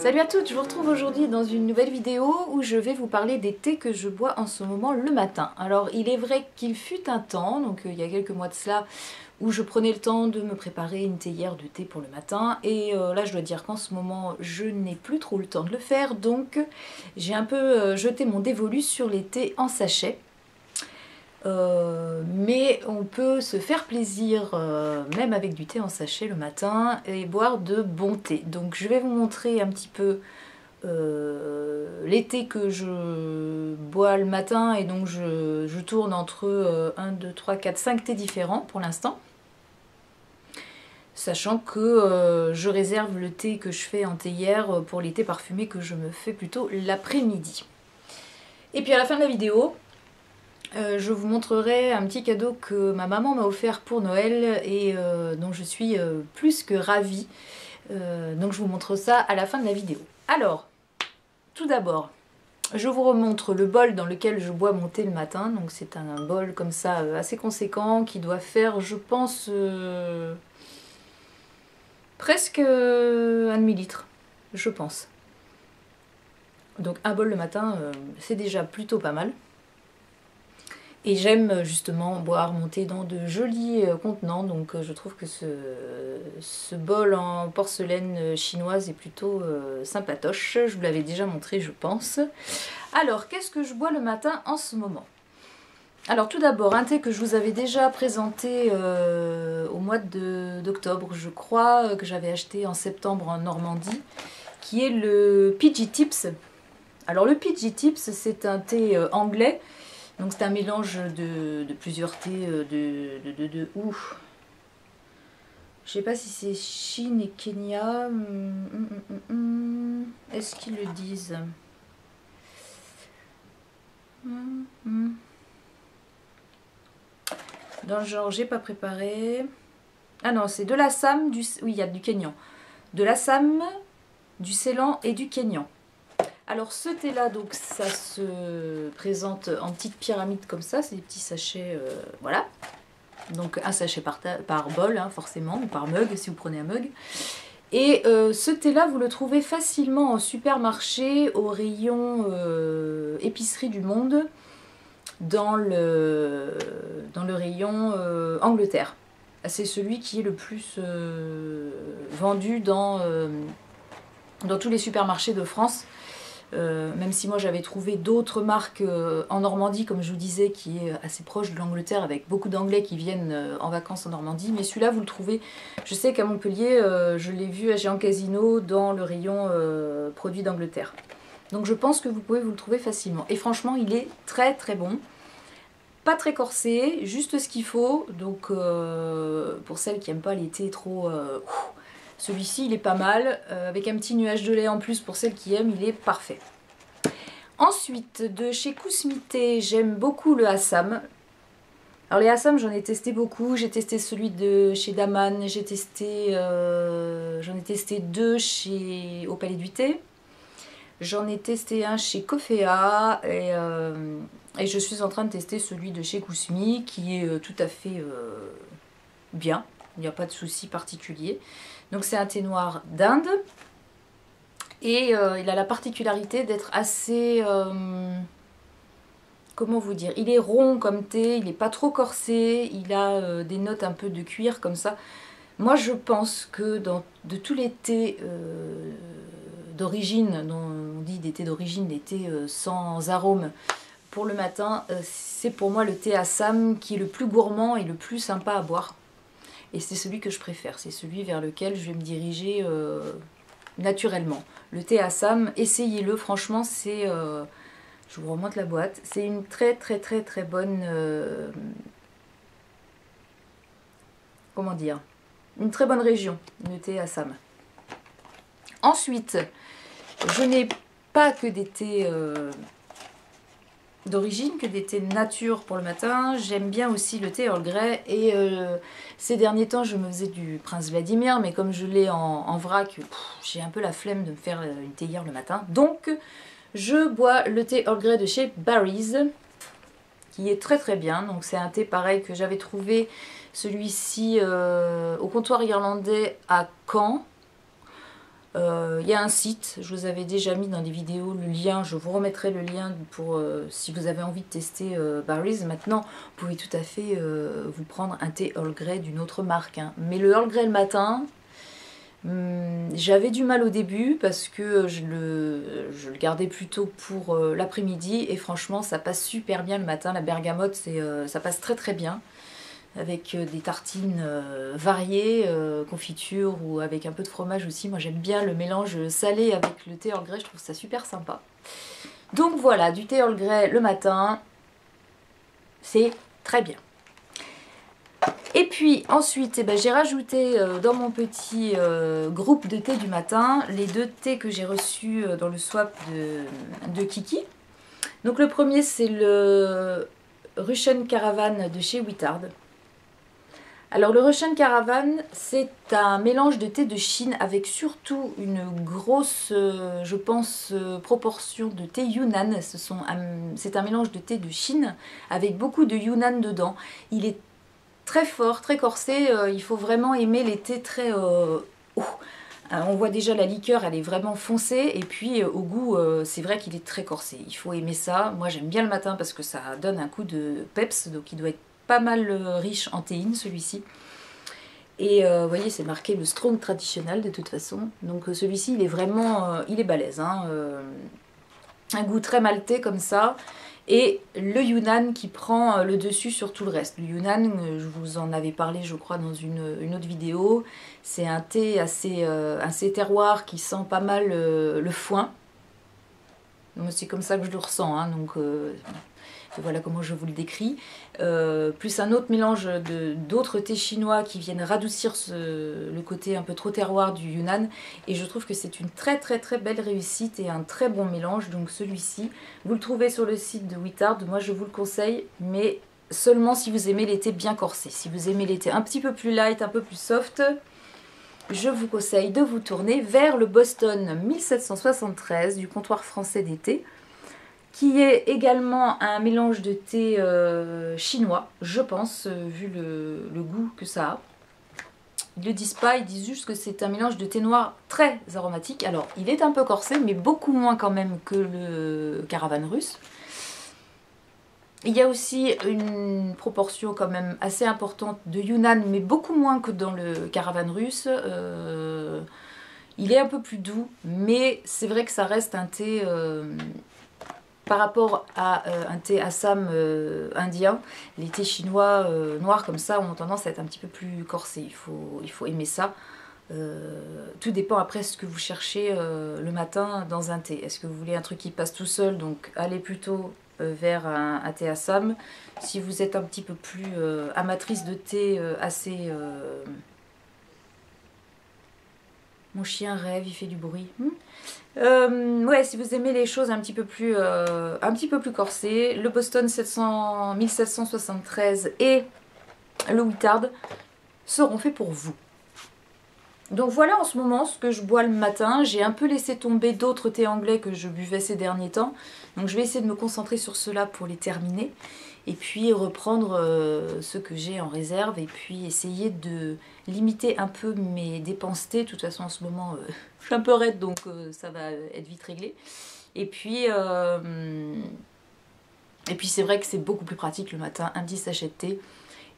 Salut à toutes, je vous retrouve aujourd'hui dans une nouvelle vidéo où je vais vous parler des thés que je bois en ce moment le matin. Alors il est vrai qu'il fut un temps, donc il y a quelques mois de cela, où je prenais le temps de me préparer une théière de thé pour le matin et là je dois dire qu'en ce moment je n'ai plus trop le temps de le faire, donc j'ai un peu jeté mon dévolu sur les thés en sachet. Mais on peut se faire plaisir même avec du thé en sachet le matin et boire de bons thés. Donc je vais vous montrer un petit peu les thés que je bois le matin, et donc je tourne entre 1, 2, 3, 4, 5 thés différents pour l'instant. Sachant que je réserve le thé que je fais en théière pour les thés parfumés que je me fais plutôt l'après-midi. Et puis à la fin de la vidéo, je vous montrerai un petit cadeau que ma maman m'a offert pour Noël et dont je suis plus que ravie. Donc je vous montre ça à la fin de la vidéo. Alors, tout d'abord, je vous remontre le bol dans lequel je bois mon thé le matin. Donc c'est un bol comme ça assez conséquent qui doit faire, je pense, presque un demi-litre, je pense. Donc un bol le matin, c'est déjà plutôt pas mal. Et j'aime justement boire mon thé dans de jolis contenants, donc je trouve que ce bol en porcelaine chinoise est plutôt sympatoche. Je vous l'avais déjà montré, je pense. Alors, qu'est-ce que je bois le matin en ce moment? Alors tout d'abord, un thé que je vous avais déjà présenté au mois d'octobre, je crois, que j'avais acheté en septembre en Normandie, qui est le PG Tips. Alors le PG Tips, c'est un thé anglais. Donc c'est un mélange de plusieurs thés je sais pas si c'est Chine et Kenya. Est-ce qu'ils le disent? Dans le genre, j'ai pas préparé. Ah non, c'est de l'Assam, oui, il y a du Kenyan. De l'Assam, du Ceylan et du Kenyan. Alors ce thé là, donc ça se présente en petites pyramides comme ça, c'est des petits sachets, voilà. Donc un sachet par bol, hein, forcément, ou par mug si vous prenez un mug. Et ce thé là, vous le trouvez facilement en supermarché, au rayon épicerie du monde, dans le rayon Angleterre. C'est celui qui est le plus vendu dans tous les supermarchés de France. Même si moi j'avais trouvé d'autres marques en Normandie, comme je vous disais, qui est assez proche de l'Angleterre, avec beaucoup d'Anglais qui viennent en vacances en Normandie, mais celui-là vous le trouvez, je sais qu'à Montpellier, je l'ai vu à Géant Casino dans le rayon produits d'Angleterre. Donc je pense que vous pouvez vous le trouver facilement. Et franchement, il est très très bon. Pas très corsé, juste ce qu'il faut. Donc pour celles qui n'aiment pas les thés trop... celui-ci il est pas mal, avec un petit nuage de lait en plus pour celles qui aiment, il est parfait. Ensuite, de chez Kousmité, j'aime beaucoup le Assam. Alors les Assam, j'en ai testé beaucoup, j'ai testé celui de chez Daman, j'en ai testé 2 au Palais du Thé. J'en ai testé un chez Cofea et je suis en train de tester celui de chez Kousmi qui est tout à fait bien, il n'y a pas de souci particulier. Donc c'est un thé noir d'Inde et il a la particularité d'être assez, comment vous dire, il est rond comme thé, il n'est pas trop corsé, il a des notes un peu de cuir comme ça. Moi je pense que de tous les thés d'origine, dont on dit des thés d'origine, des thés sans arôme, pour le matin, c'est pour moi le thé Assam qui est le plus gourmand et le plus sympa à boire. Et c'est celui que je préfère, c'est celui vers lequel je vais me diriger naturellement. Le thé Assam, essayez-le, franchement, c'est... je vous remonte la boîte. C'est une très très très très bonne... comment dire? Une très bonne région, le thé Assam. Ensuite, je n'ai pas que des thés... d'origine, que des thés nature pour le matin. J'aime bien aussi le thé Earl Grey et ces derniers temps je me faisais du Prince Vladimir, mais comme je l'ai en vrac, j'ai un peu la flemme de me faire une théière le matin, donc je bois le thé Earl Grey de chez Barry's qui est très très bien. Donc c'est un thé pareil que j'avais trouvé celui-ci au comptoir irlandais à Caen. Il y a un site, je vous avais déjà mis dans les vidéos le lien, je vous remettrai le lien pour si vous avez envie de tester Barry's. Maintenant, vous pouvez tout à fait vous prendre un thé Earl Grey d'une autre marque. Hein. Mais le Earl Grey le matin, j'avais du mal au début parce que je le gardais plutôt pour l'après-midi et franchement ça passe super bien le matin. La bergamote, ça passe très très bien. Avec des tartines variées, confiture ou avec un peu de fromage aussi. Moi j'aime bien le mélange salé avec le thé Earl Grey, je trouve ça super sympa. Donc voilà, du thé Earl Grey le matin, c'est très bien. Et puis ensuite, eh ben, j'ai rajouté dans mon petit groupe de thé du matin les 2 thés que j'ai reçus dans le swap de Kiki. Donc le premier c'est le Russian Caravan de chez Whittard. Alors le Russian Caravan, c'est un mélange de thé de Chine avec surtout une grosse, je pense, proportion de thé Yunnan. C'est un mélange de thé de Chine avec beaucoup de Yunnan dedans. Il est très fort, très corsé, il faut vraiment aimer les thés très hauts. On voit déjà la liqueur, elle est vraiment foncée et puis au goût, c'est vrai qu'il est très corsé. Il faut aimer ça. Moi j'aime bien le matin parce que ça donne un coup de peps, donc il doit être pas mal riche en théine celui-ci. Et vous voyez, c'est marqué le strong traditionnel de toute façon. Donc celui-ci, il est vraiment, il est balèze. Hein, un goût très maltais comme ça. Et le Yunnan qui prend le dessus sur tout le reste. Le Yunnan, je vous en avais parlé je crois dans une autre vidéo. C'est un thé assez terroir qui sent pas mal le foin. C'est comme ça que je le ressens. Hein, donc voilà comment je vous le décris. Plus un autre mélange d'autres thés chinois qui viennent radoucir le côté un peu trop terroir du Yunnan. Et je trouve que c'est une très très très belle réussite et un très bon mélange. Donc celui-ci, vous le trouvez sur le site de Whittard. Moi je vous le conseille, mais seulement si vous aimez les thés bien corsés. Si vous aimez les thés un petit peu plus light, un peu plus soft, je vous conseille de vous tourner vers le Boston 1773 du comptoir français des thés, qui est également un mélange de thé chinois, je pense, vu le goût que ça a. Ils ne le disent pas, ils disent juste que c'est un mélange de thé noir très aromatique. Alors, il est un peu corsé, mais beaucoup moins quand même que le Caravan russe. Il y a aussi une proportion quand même assez importante de Yunnan, mais beaucoup moins que dans le Caravan russe. Il est un peu plus doux, mais c'est vrai que ça reste un thé... par rapport à un thé Assam indien, les thés chinois noirs comme ça ont tendance à être un petit peu plus corsés. Il faut aimer ça. Tout dépend après ce que vous cherchez le matin dans un thé. Est-ce que vous voulez un truc qui passe tout seul, donc allez plutôt vers un thé Assam. Si vous êtes un petit peu plus amatrice de thé assez... Mon chien rêve, il fait du bruit. Ouais, si vous aimez les choses un petit peu plus corsées, le Boston 1773 et le Whittard seront faits pour vous. Donc voilà en ce moment ce que je bois le matin. J'ai un peu laissé tomber d'autres thés anglais que je buvais ces derniers temps. Donc je vais essayer de me concentrer sur cela pour les terminer. Et puis reprendre ce que j'ai en réserve. Et puis essayer de limiter un peu mes dépenses thé. De toute façon en ce moment je suis un peu raide donc ça va être vite réglé. Et puis c'est vrai que c'est beaucoup plus pratique le matin, un petit sachet de thé.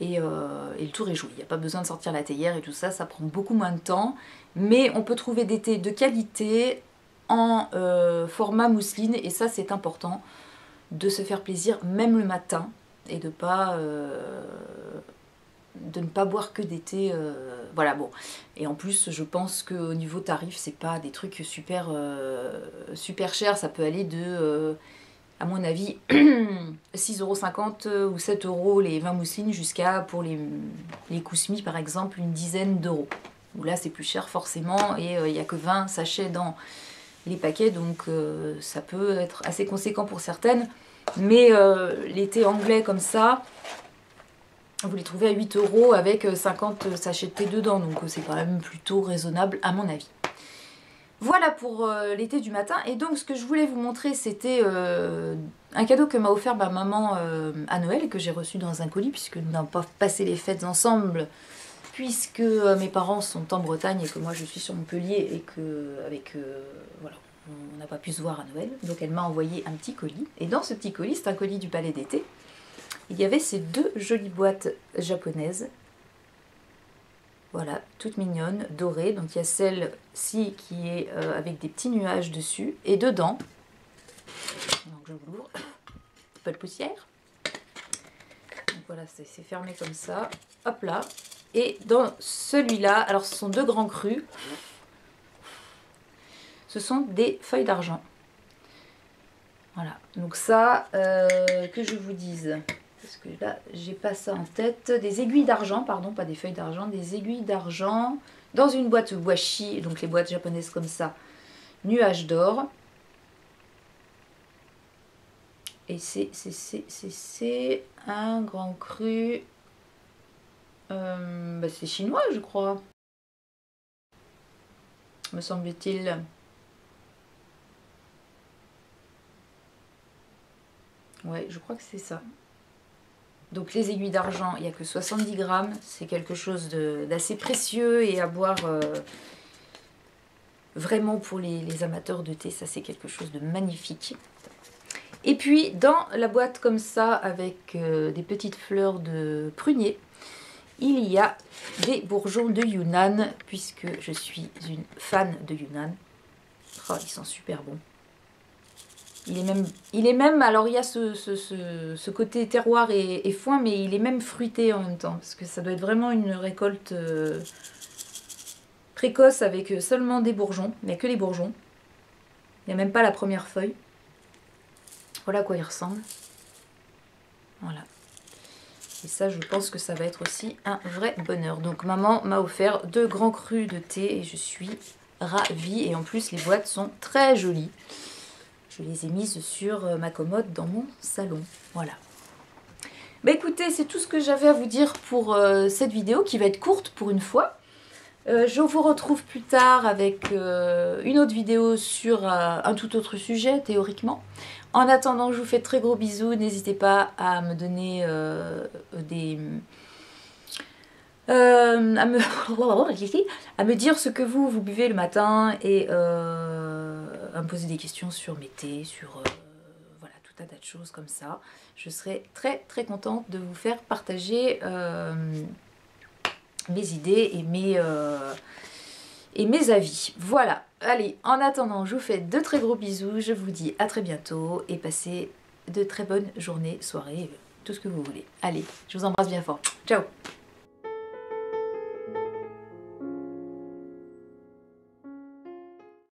Et le tour est joué. Il n'y a pas besoin de sortir la théière et tout ça, ça prend beaucoup moins de temps. Mais on peut trouver des thés de qualité en format mousseline et ça c'est important de se faire plaisir même le matin et de ne pas boire que des thés. Voilà bon. Et en plus je pense qu'au niveau tarif c'est pas des trucs super, super chers, ça peut aller de... à mon avis, 6,50 € ou 7 € les vins mousselines jusqu'à, pour les kousmis par exemple, une dizaine d'euros. Où là c'est plus cher forcément et il n'y a que 20 sachets dans les paquets donc ça peut être assez conséquent pour certaines. Mais les thés anglais comme ça, vous les trouvez à 8 € avec 50 sachets de thé dedans. Donc c'est quand même plutôt raisonnable à mon avis. Voilà pour l'été du matin. Et donc ce que je voulais vous montrer c'était un cadeau que m'a offert ma maman à Noël et que j'ai reçu dans un colis puisque nous n'avons pas passé les fêtes ensemble puisque mes parents sont en Bretagne et que moi je suis sur Montpellier et que voilà, on n'a pas pu se voir à Noël. Donc elle m'a envoyé un petit colis. Et dans ce petit colis, c'est un colis du Palais d'été, il y avait ces deux jolies boîtes japonaises. Voilà, toute mignonne, dorée. Donc il y a celle-ci qui est avec des petits nuages dessus. Et dedans, donc je vous l'ouvre, pas de poussière. Donc voilà, c'est fermé comme ça. Hop là. Et dans celui-là, alors ce sont deux grands crus. Ce sont des feuilles d'argent. Voilà, donc ça, que je vous dise, parce que là, j'ai pas ça en tête. Des aiguilles d'argent, pardon, pas des feuilles d'argent, des aiguilles d'argent dans une boîte washi, donc les boîtes japonaises comme ça, nuage d'or. Et c'est un grand cru, c'est chinois, je crois, me semble-t-il. Ouais, je crois que c'est ça. Donc les aiguilles d'argent, il n'y a que 70 grammes. C'est quelque chose d'assez précieux et à boire vraiment pour les amateurs de thé. Ça, c'est quelque chose de magnifique. Et puis, dans la boîte comme ça, avec des petites fleurs de prunier, il y a des bourgeons de Yunnan, puisque je suis une fan de Yunnan. Oh, ils sont super bons. Il est même, alors il y a ce côté terroir et foin, mais il est même fruité en même temps, parce que ça doit être vraiment une récolte précoce avec seulement des bourgeons, il n'y a que les bourgeons. Il n'y a même pas la première feuille. Voilà à quoi il ressemble. Voilà. Et ça, je pense que ça va être aussi un vrai bonheur. Donc maman m'a offert 2 grands crus de thé et je suis ravie. Et en plus, les boîtes sont très jolies. Je les ai mises sur ma commode dans mon salon. Voilà. Bah écoutez, c'est tout ce que j'avais à vous dire pour cette vidéo qui va être courte pour une fois. Je vous retrouve plus tard avec une autre vidéo sur un tout autre sujet, théoriquement. En attendant, je vous fais de très gros bisous. N'hésitez pas à me donner à me dire ce que vous buvez le matin et à me poser des questions sur mes thés, sur voilà, tout un tas de choses comme ça. Je serai très très contente de vous faire partager mes idées et mes avis. Voilà, allez, en attendant, je vous fais de très gros bisous. Je vous dis à très bientôt et passez de très bonnes journées, soirées, tout ce que vous voulez. Allez, je vous embrasse bien fort. Ciao!